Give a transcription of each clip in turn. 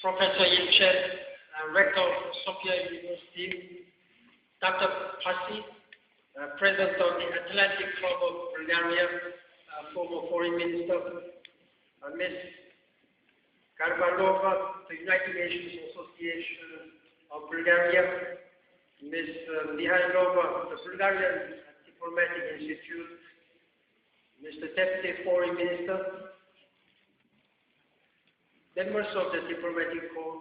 Professor Yilchet, Rector of Sofia University, Dr. Pasi, President of the Atlantic Club of Bulgaria, former Foreign Minister, Ms. Karbalova, the United Nations Association of Bulgaria, Ms. Mihailova, the Bulgarian Diplomatic Institute, Mr. Deputy Foreign Minister, members of the Diplomatic Corps,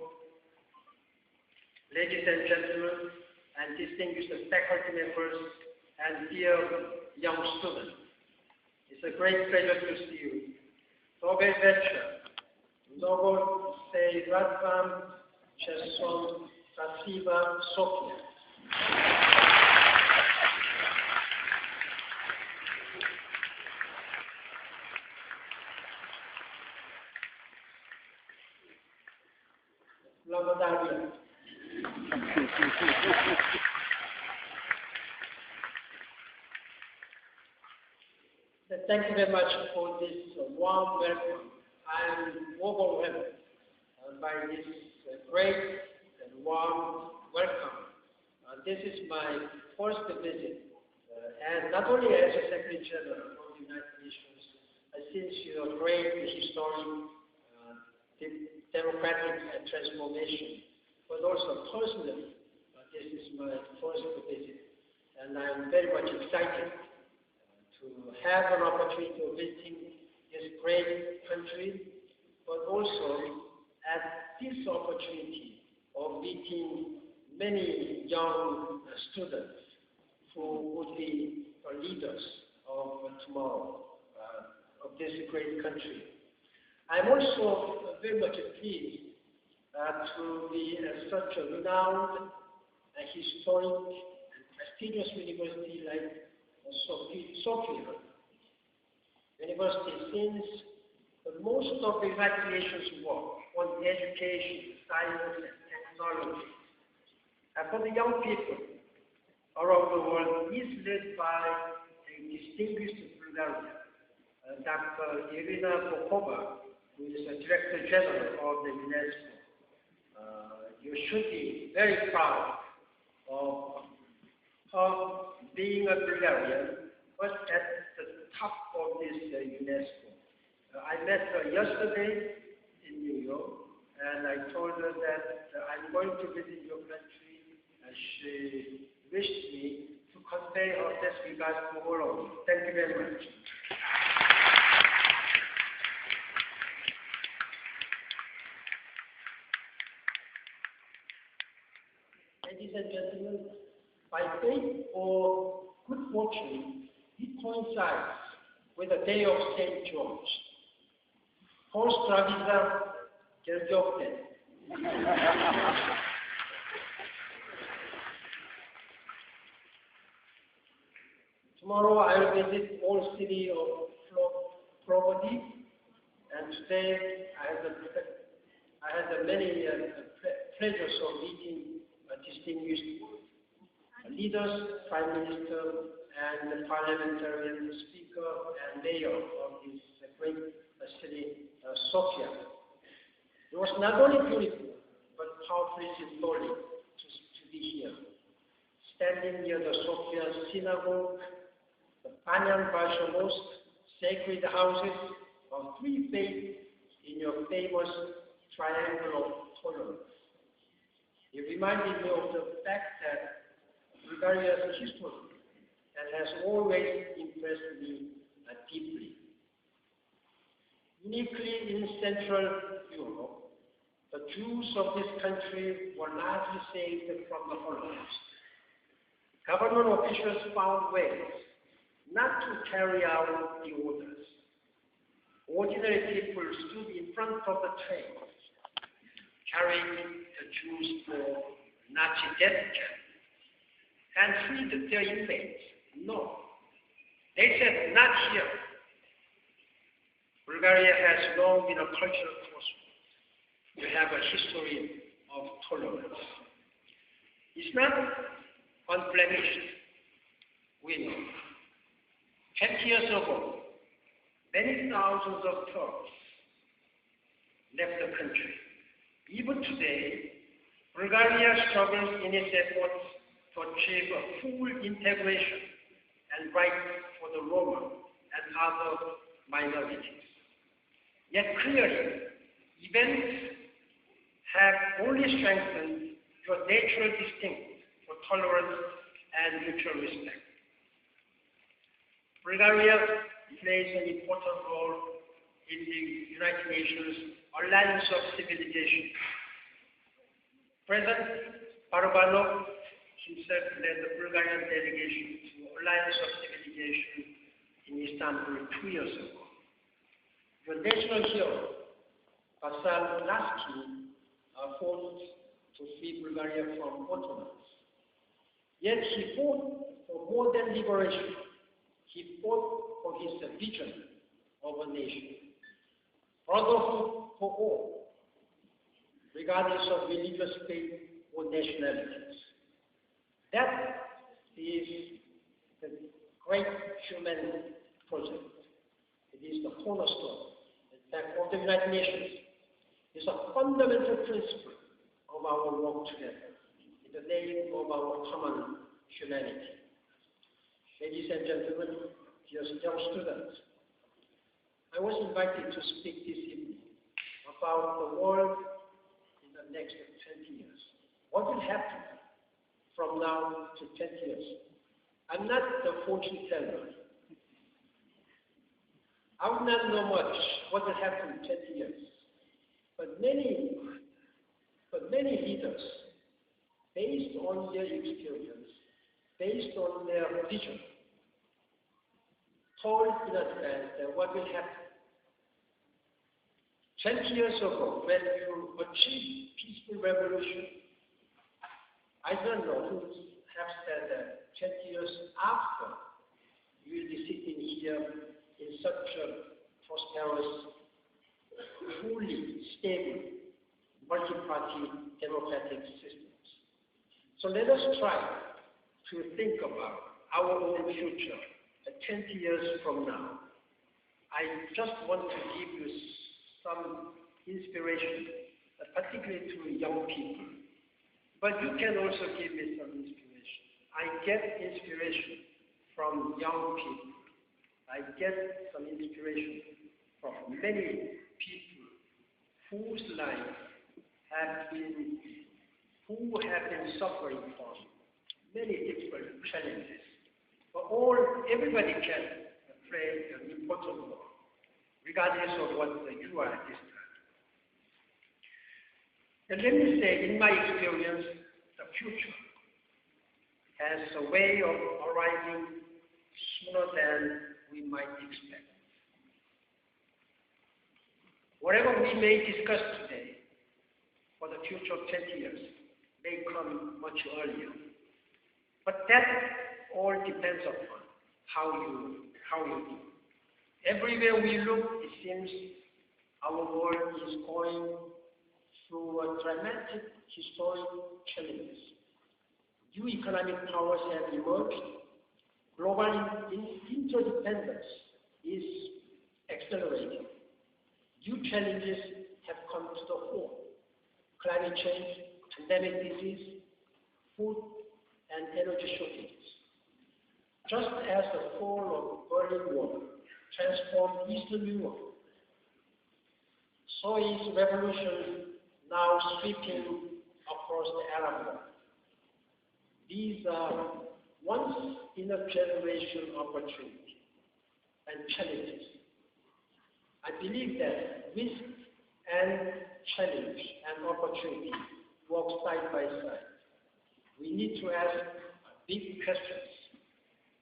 ladies and gentlemen, and distinguished faculty members and dear young students. It's a great pleasure to see you. Dobry вечер. Много се радвам, че съм красива София. Благодаря. Thank you very much for this warm welcome. I am overwhelmed by this great and warm welcome. This is my first visit, and not only as a Secretary General of the United Nations, since you're a great historian, democratic transformation, but also personally, this is my first visit, and I'm very much excited to have an opportunity of visiting this great country, but also at this opportunity of meeting many young students who would be leaders of tomorrow, of this great country. I'm also very much pleased to be at such a renowned and historic and prestigious university like Sofimun University, since most of the investigations work on education, science, and technology, and for the young people around the world is led by a distinguished Bulgarian, Dr. Irina Bokova, who is the Director General of the UNESCO. You should be very proud of her being a Bulgarian, but at the top of this UNESCO. I met her yesterday in New York, and I told her that I'm going to visit your country, and she wished me to convey her best regards to all of you. Thank you very much. Ladies and gentlemen, by fate or good fortune, it coincides with the day of St. George. Post-Ravisa Gergyovden. Tomorrow I will visit old city of Plovdiv, and today I had the many pleasures of meeting distinguished leaders, Prime Minister, and parliamentarian, speaker, and mayor of this great city, Sofia. It was not only beautiful, but powerfully symbolic to be here. Standing near the Sofia synagogue, the Banyan Basha Mosque, sacred houses of three faiths in your famous triangle of tolerance. It reminded me of the fact that Bulgaria's history and has always impressed me deeply. Uniquely in Central Europe, the Jews of this country were largely saved from the Holocaust. Government officials found ways not to carry out the orders. Ordinary people stood in front of the trains, carrying the Jews for Nazi death camp, and freed their inmates. No. They said, not here. Bulgaria has long been a cultural crossroads. We have a history of tolerance. It's not unblemished, we know. 20 years ago, many thousands of Turks left the country. Even look today, Bulgaria struggles in its efforts to achieve a full integration and rights for the Roma and other minorities. Yet clearly, events have only strengthened your natural instinct for tolerance and mutual respect. Bulgaria plays an important role in the United Nations Alliance of Civilization. President Barabanov himself led the Bulgarian delegation to Alliance of Civilization in Istanbul 2 years ago. The national hero, Vasal Lasky, fought to free Bulgaria from Ottomans. Yet he fought for more than liberation. He fought for his vision of a nation. Brotherhood for all, regardless of religious faith or nationalities. That is the great human project. It is the cornerstone, in fact, of the United Nations. It's a fundamental principle of our work together in the name of our common humanity. Ladies and gentlemen, dear young students, I was invited to speak this evening about the world in the next 20 years. What will happen from now to 20 years? I'm not the fortune teller. I would not know much what will happen in 20 years. But many leaders, based on their experience, based on their vision, told in advance that what will happen. 20 years ago, when you achieved peaceful revolution, I don't know who have said that 20 years after, you will be sitting here in such a prosperous, fully stable, multi-party democratic systems. So let us try to think about our own future 20 years from now. I just want to give you some inspiration, particularly to young people. But you can also give me some inspiration. I get inspiration from young people. I get some inspiration from many people whose lives who have been suffering from many different challenges. But everybody can play an important role, regardless of what you are at this time. And let me say, in my experience, the future has a way of arriving sooner than we might expect. Whatever we may discuss today for the future of 20 years may come much earlier. But that all depends upon how you do. Everywhere we look, it seems our world is going through a dramatic historic challenges. New economic powers have emerged. Global interdependence is accelerating. New challenges have come to the fore. Climate change, pandemic disease, food and energy shortages. Just as the fall of Berlin Wall transformed Eastern Europe, so is revolution now sweeping across the Arab world. These are once-in-a-generation opportunity and challenges. I believe that risk and challenge and opportunity work side by side. We need to ask big questions.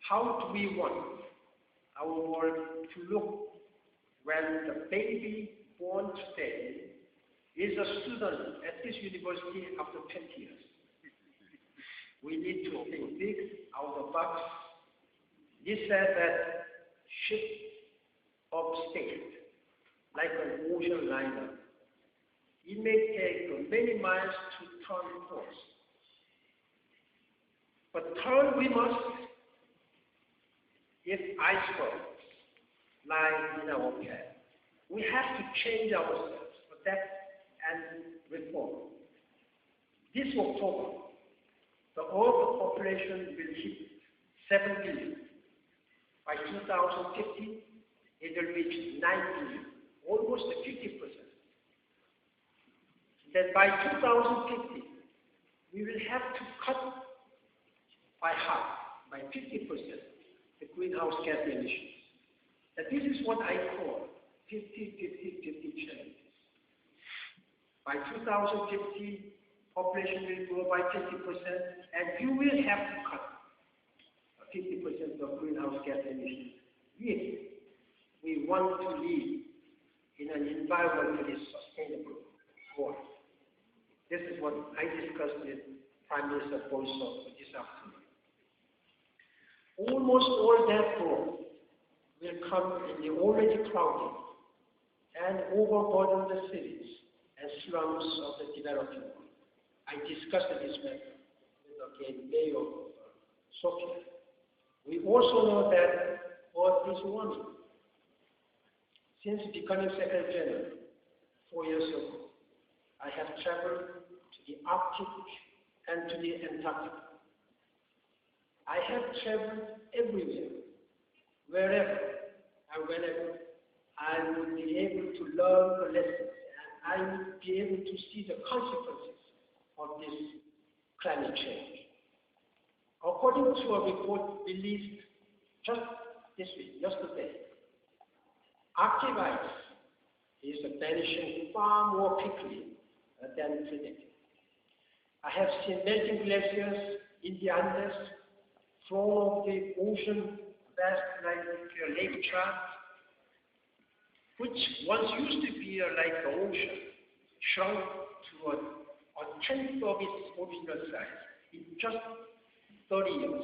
How do we want our world to look when the baby born today is a student at this university after 20 years? We need to think big, out of the box. This said that ship of state, like an ocean liner, it may take many miles to turn course. But turn we must if icebergs lie in our path. We have to change ourselves, adapt and reform. This October, the Earth population will hit 7 billion. By 2050, it will reach 9 billion, almost 50%. Then by 2050, we will have to cut by half, by 50%, the greenhouse gas emissions. And this is what I call 50-50-50 challenges. By 2050, population will grow by 50%, and you will have to cut 50% of greenhouse gas emissions if we want to live in an environmentally sustainable world. This is what I discussed with Prime Minister Borisov this afternoon. Almost all that growth will come in the already crowded and overburdened cities and slums of the developing world. I discussed this matter with the mayor of Sofia. We also know that Earth is warming. Since becoming Secretary General 4 years ago, I have traveled to the Arctic and to the Antarctic. I have traveled everywhere, wherever and whenever I would be able to learn the lessons and I would be able to see the consequences of this climate change. According to a report released just this week, yesterday, Arctic ice is vanishing far more quickly than predicted. I have seen melting glaciers in the Andes, floor of the ocean vast like Lake Chad, which once used to be like the ocean, shrunk to a tenth of its original size in just 30 years.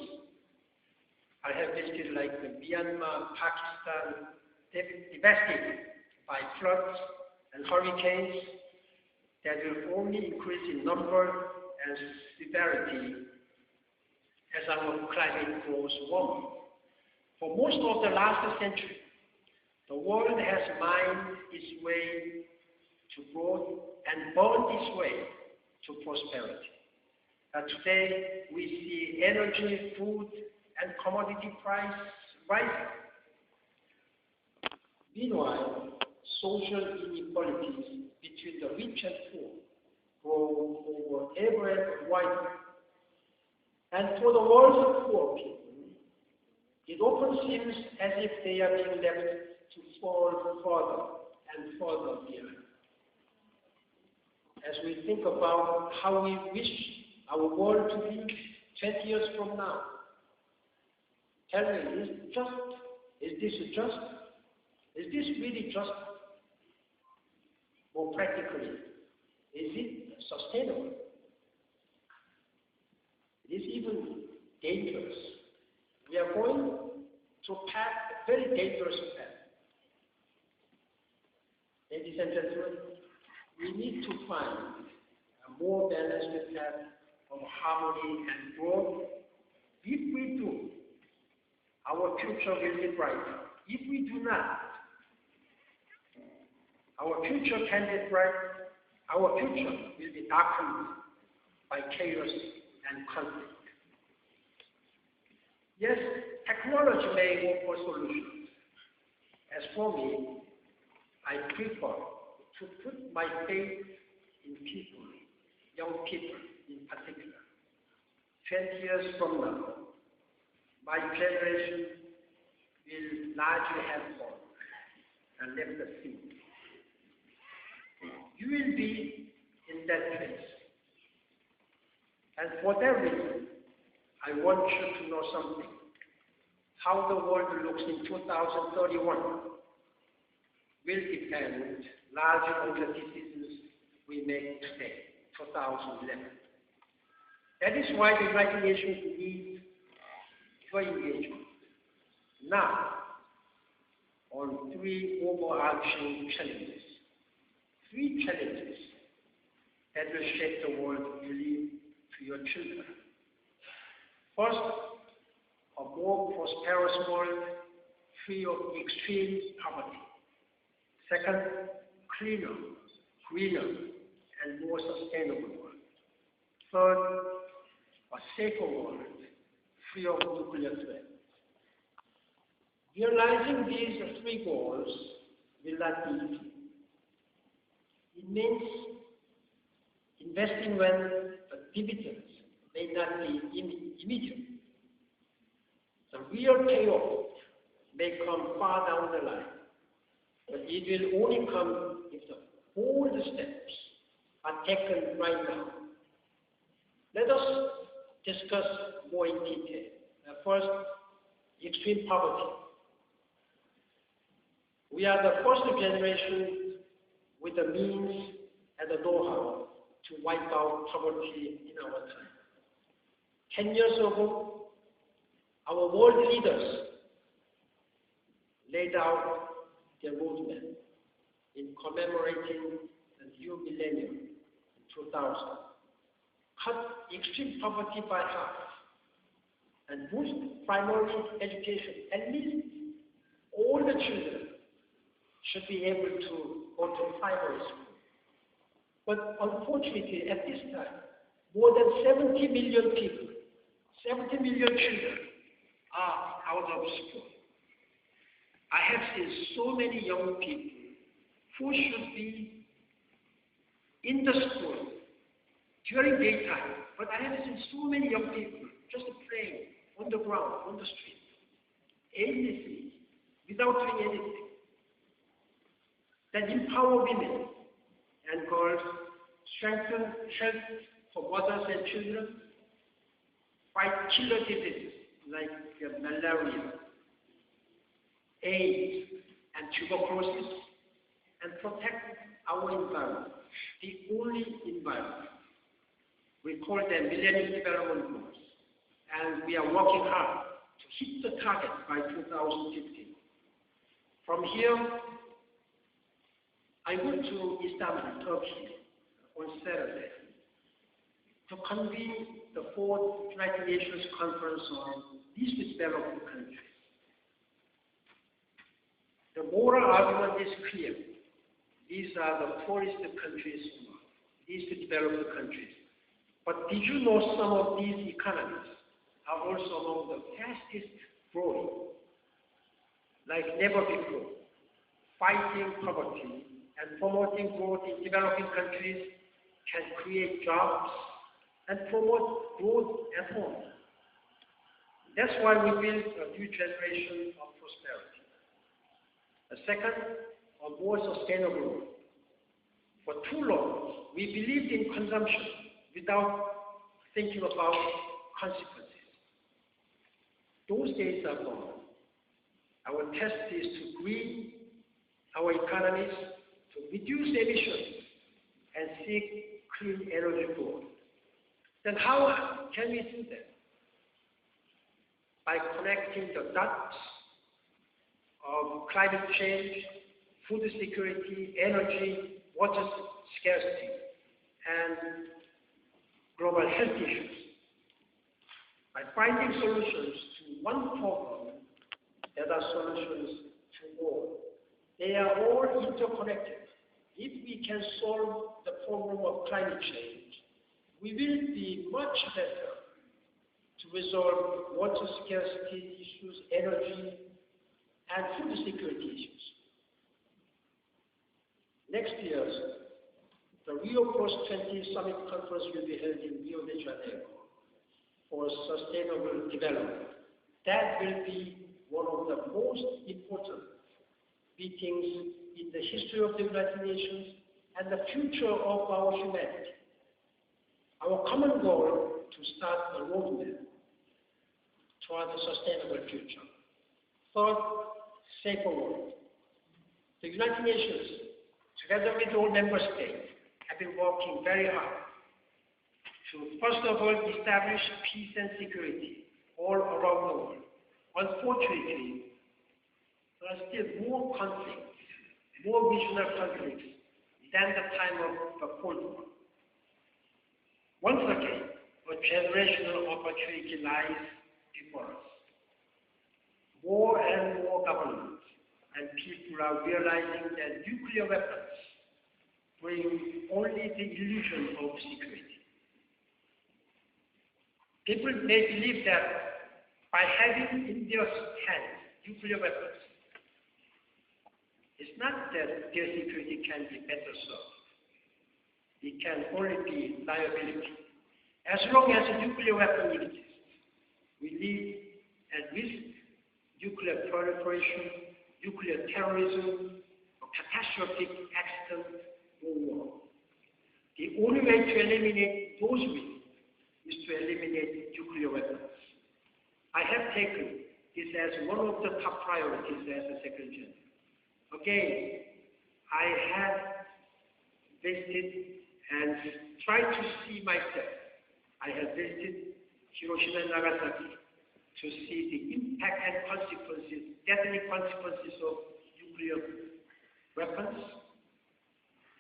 I have visited like Myanmar, Pakistan, devastated by floods and hurricanes that will only increase in number and severity as our climate grows warmer. For most of the last century, the world has mined its way to growth and burned its way to prosperity. Today, we see energy, food, and commodity prices rising. Meanwhile, social inequalities between the rich and poor grow over ever and wider. And for the world's of poor people, it often seems as if they are being left to fall further and further behind. As we think about how we wish our world to be 20 years from now, tell me, is this just? Is this really just? More practically, is it sustainable? It is even dangerous. We are going to a very dangerous path. Ladies and gentlemen, we need to find a more balanced path of harmony and growth. If we do, our future will be brighter. If we do not, our future can be bright. Our future will be darkened by chaos and conflict. Yes, technology may offer solutions. As for me, I prefer to put my faith in people, young people in particular. 20 years from now, my generation will largely have gone and left the scene. You will be in that place. And for that reason, I want you to know something. How the world looks in 2031 will depend largely on the decisions we make today, 2011. That is why the United Nations needs your engagement now on three overarching challenges. Three challenges that will shape the world you leave to your children. First, a more prosperous world free of extreme poverty. Second, cleaner, greener, and more sustainable world. Third, a safer world, free of nuclear threat. Realizing these three goals will not be easy. It means investing when the dividends may not be immediate. The real payoff may come far down the line, but it will only come if the bold steps are taken right now. Let us discuss more in detail. First, extreme poverty. We are the first generation with the means and the know-how to wipe out poverty in our time. 10 years ago, our world leaders laid out their roadmap in commemorating the new millennium in 2000. Cut extreme poverty by half and boost primary education. At least all the children should be able to go to primary school. But unfortunately, at this time, more than 70 million people, 70 million children are out of school. I have seen so many young people who should be in the school during daytime, but I have seen so many young people just playing on the ground, on the street, aimlessly, without doing anything. That empower women and girls, strengthen health for mothers and children, fight killer diseases like malaria, AIDS, and tuberculosis, and protect our environment, the only environment. We call them Millennium Development Goals, and we are working hard to hit the target by 2015. From here, I went to Istanbul, Turkey, on Saturday to convene the 4th United Nations Conference on Least Developed Countries. The moral argument is clear. These are the poorest countries, least developed countries. But did you know some of these economies are also among the fastest growing, like never before? Fighting poverty and promoting growth in developing countries can create jobs and promote growth at home. That's why we build a new generation of prosperity. The second, a more sustainable world. For too long, we believed in consumption without thinking about consequences. Those days are gone. Our test is to green our economies, to reduce emissions, and seek clean energy growth. Then how can we do that? By connecting the dots of climate change, food security, energy, water scarcity, and global health issues. By finding solutions to one problem, there are solutions to all. They are all interconnected. If we can solve the problem of climate change, we will be much better to resolve water scarcity issues, energy, and food security issues. Next year, the Rio +20 Summit Conference will be held in Rio de Janeiro for sustainable development. That will be one of the most important meetings in the history of the United Nations and the future of our humanity. Our common goal to start a roadmap toward a sustainable future. Third, safer world. The United Nations, together with all member states, have been working very hard to, first of all, establish peace and security all around the world. Unfortunately, there are still more conflicts, more regional conflicts than the time of the Cold War. Once again, a generational opportunity lies before us. More and more governments and people are realizing that nuclear weapons bring only the illusion of security. People may believe that by having in their hands nuclear weapons, it's not that their security can be better served. It can only be liability. As long as a nuclear weapon exists, we live at risk nuclear proliferation, nuclear terrorism, or catastrophic accident or war. The only way to eliminate those risks is to eliminate nuclear weapons. I have taken this as one of the top priorities as a Secretary General. Again, I have visited and tried to see myself. I have visited Hiroshima and Nagasaki to see the impact and consequences, deadly consequences of nuclear weapons.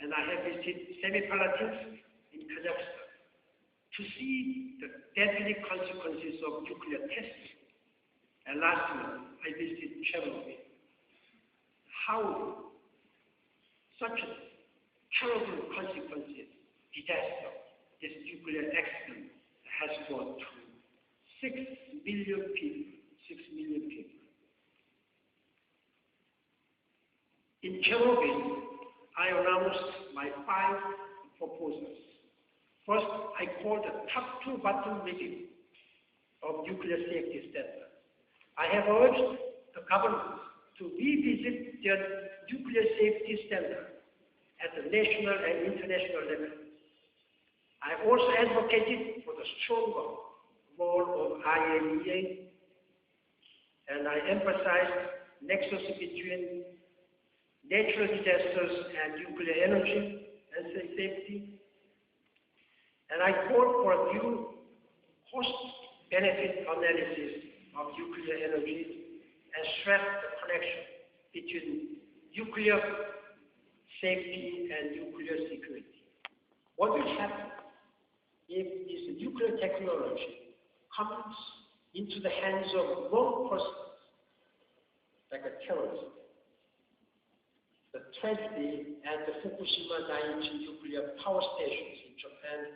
And I have visited Semipalatinsk in Kazakhstan to see the deadly consequences of nuclear testing. And last month, I visited Chernobyl. How such a terrible consequences, disaster, this nuclear accident has brought to 6 million people, 6 million people. In Chernobyl, I announced my 5 proposals. First, I called the top 2 button review of nuclear safety standards. I have urged the government to revisit their nuclear safety standards at the national and international level. I have also advocated for the stronger role of IAEA, and I emphasized nexus between natural disasters and nuclear energy and safety. And I called for a new cost-benefit analysis of nuclear energy and stressed the connection between nuclear safety and nuclear security. What will happen if this nuclear technology comes into the hands of wrong persons, like a terrorist? The tragedy at the Fukushima Daiichi nuclear power stations in Japan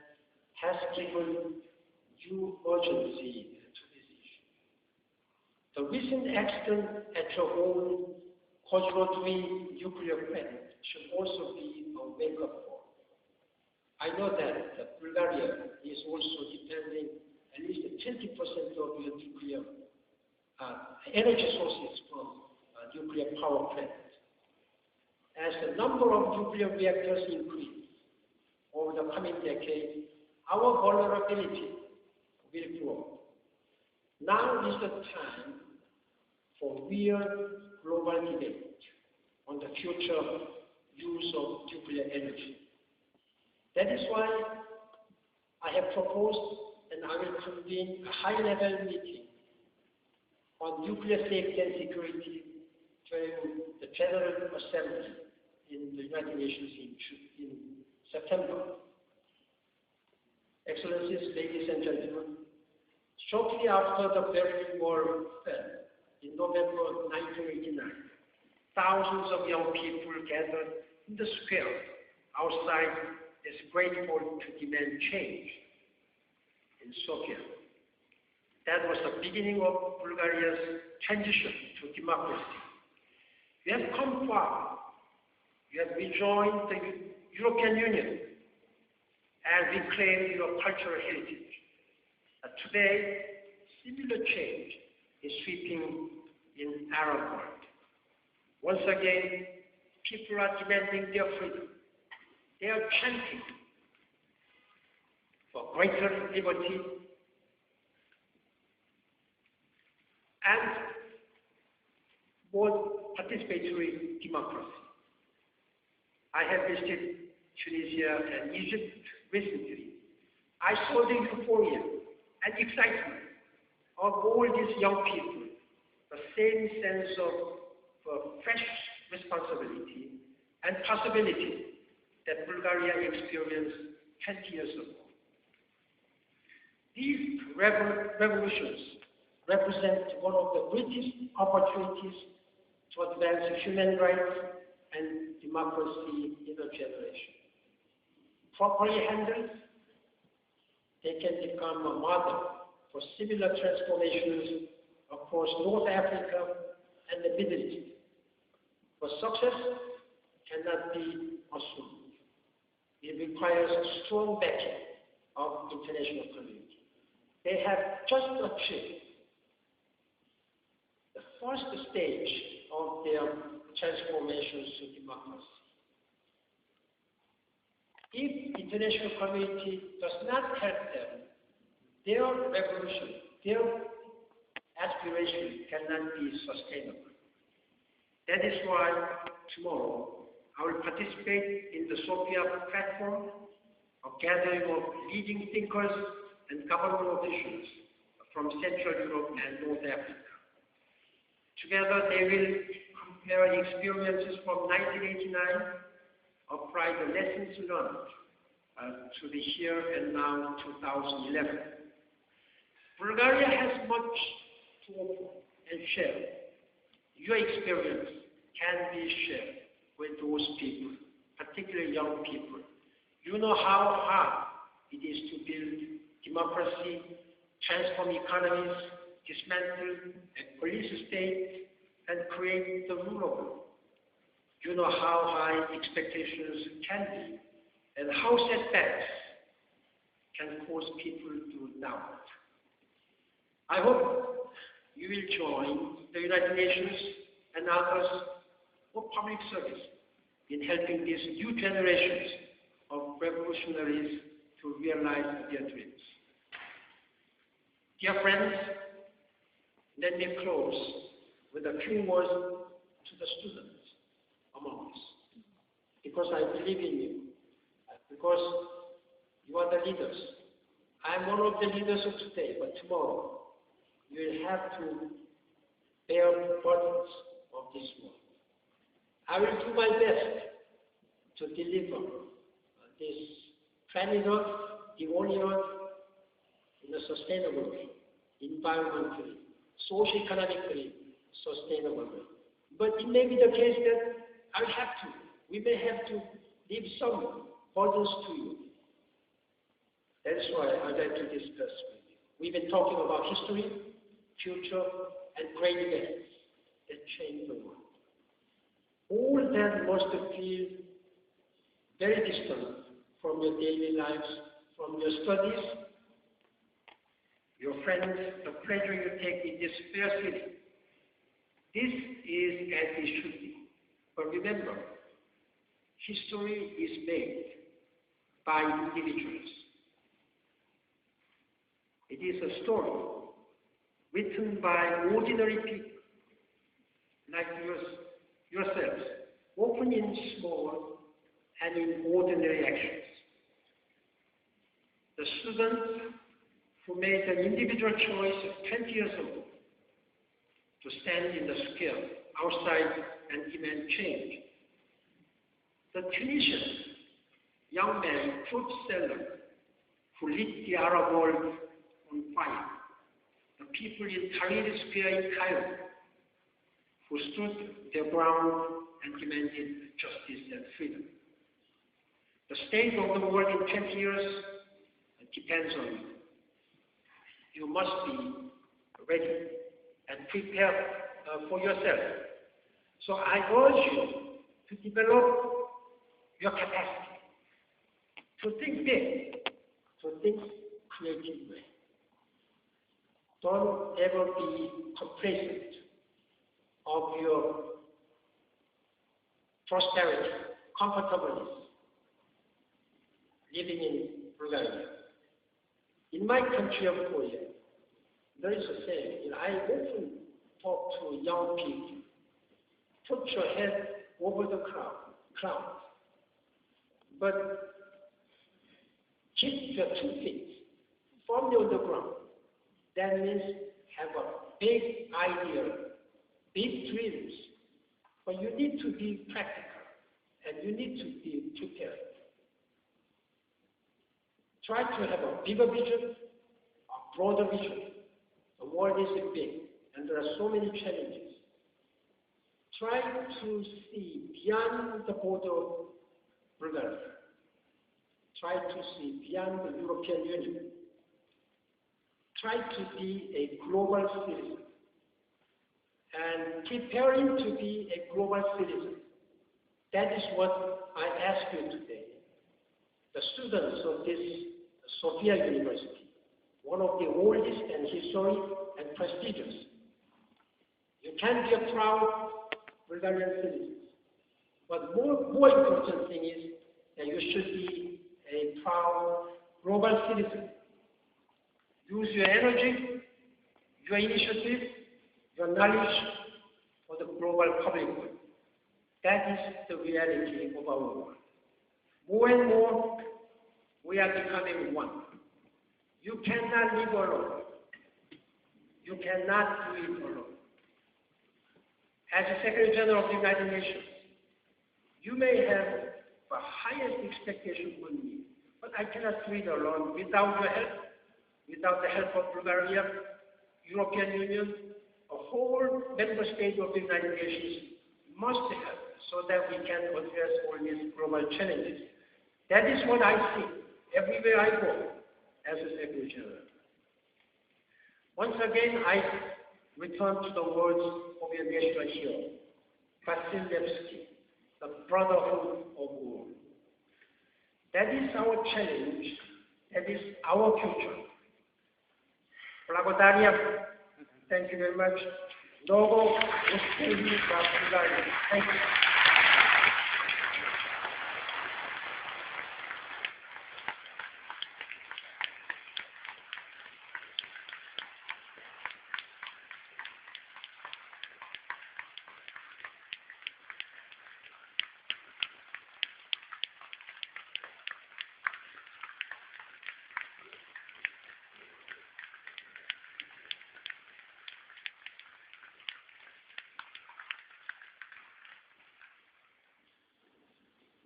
has given due urgency to this issue. The recent accident at your own Kozlodui nuclear plant should also be a wake-up call. I know that Bulgaria is also depending at least 20% of your nuclear energy sources from nuclear power plants. As the number of nuclear reactors increase over the coming decade, our vulnerability will grow. Now is the time for real global debate on the future use of nuclear energy. That is why I have proposed and I will convene a high-level meeting on nuclear safety and security during the General Assembly in the United Nations in September. Excellencies, ladies and gentlemen, shortly after the Berlin Wall fell in November 1989, thousands of young people gathered in the square outside this great hall to demand change in Sofia. That was the beginning of Bulgaria's transition to democracy. We have come far. We have rejoined the European Union and reclaimed your cultural heritage. Today, similar change is sweeping in Arab world. Once again, people are demanding their freedom. They are chanting for greater liberty and more participatory democracy. I have visited Tunisia and Egypt recently. I saw the euphoria and excitement of all these young people, the same sense of fresh responsibility and possibility that Bulgaria experienced 20 years ago. These revolutions represent one of the greatest opportunities to advance human rights and democracy in a generation. Properly handled, they can become a model for similar transformations across North Africa and the Middle East. But success cannot be assumed. It requires a strong backing of international community. They have just achieved the first stage of their transformations to democracy. If the international community does not help them, their revolution, their aspiration cannot be sustainable. That is why tomorrow I will participate in the Sofia platform, a gathering of leading thinkers and government officials from Central Europe and North Africa. Together they will compare experiences from 1989, apply the lessons learned to the here and now 2011. Bulgaria has much to offer and share. Your experience can be shared with those people, particularly young people. You know how hard it is to build democracy, transform economies, dismantle a police state, and create the rule of law. You know how high expectations can be, and how setbacks can cause people to doubt. I hope you will join the United Nations and others for public service in helping these new generations of revolutionaries to realize their dreams. Dear friends, let me close with a few words to the students among us, because I believe in you, because you are the leaders. I am one of the leaders of today, but tomorrow you will have to bear the burdens of this world. I will do my best to deliver this planet Earth, the only Earth, in a sustainable way, environmentally, socio-economically sustainable way. But it may be the case that we may have to leave some burdens to you. That is why I'd like to discuss with you. We've been talking about history, future, and great events that change the world. All that must feel very distant from your daily lives, from your studies, your friends, the pleasure you take in this fair city. This is as it should be. But remember, history is made by individuals. It is a story written by ordinary people like yourselves, often in small and in ordinary actions. The students who made an individual choice 20 years ago to stand in the square outside and demand change. The Tunisian young man, fruit seller, who lit the Arab world on fire. The people in Tahrir Square in Cairo, who stood their ground and demanded justice and freedom. The state of the world in 20 years depends on you. You must be ready and prepare for yourself. So I urge you to develop your capacity, to think big, to think creatively. Don't ever be complacent of your prosperity, comfortableness, living in Bulgaria. In my country of Korea, there is a saying, I often talk to young people, put your head over the clouds, but keep your 2 feet firmly on the ground. That means have a big idea, big dreams, but you need to be practical and you need to be prepared. Try to have a bigger vision, a broader vision. The world is big and there are so many challenges. Try to see beyond the border of Bulgaria. Try to see beyond the European Union. try to be a global citizen and preparing to be a global citizen. That is what I ask you today. The students of this Sofia University, one of the oldest and historic and prestigious. You can be a proud Bulgarian citizen, but more important thing is that you should be a proud global citizen. Use your energy, your initiative, your knowledge for the global public good. That is the reality of our world. More and more, we are becoming one. You cannot live alone. You cannot do it alone. As the Secretary General of the United Nations, you may have the highest expectation on me, but I cannot do it alone without your help, without the help of Bulgaria, European Union, a whole member state of the United Nations must help so that we can address all these global challenges. That is what I see everywhere I go as a Secretary General. Once again, I return to the words of your national hero, Vasilevsky, the brotherhood of all. That is our challenge. That is our future. Благодаря. Thank you very much. Много успехи за Bulgaria. Thank you.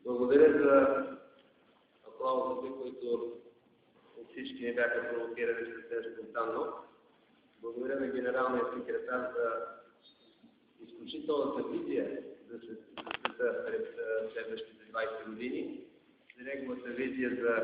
Благодаря за аплаузите, които от всички не бяха провокирани съвсем спонтанно. Благодаря на генералния секретар за изключителната визия за света през следващите 20 години, за неговата визия за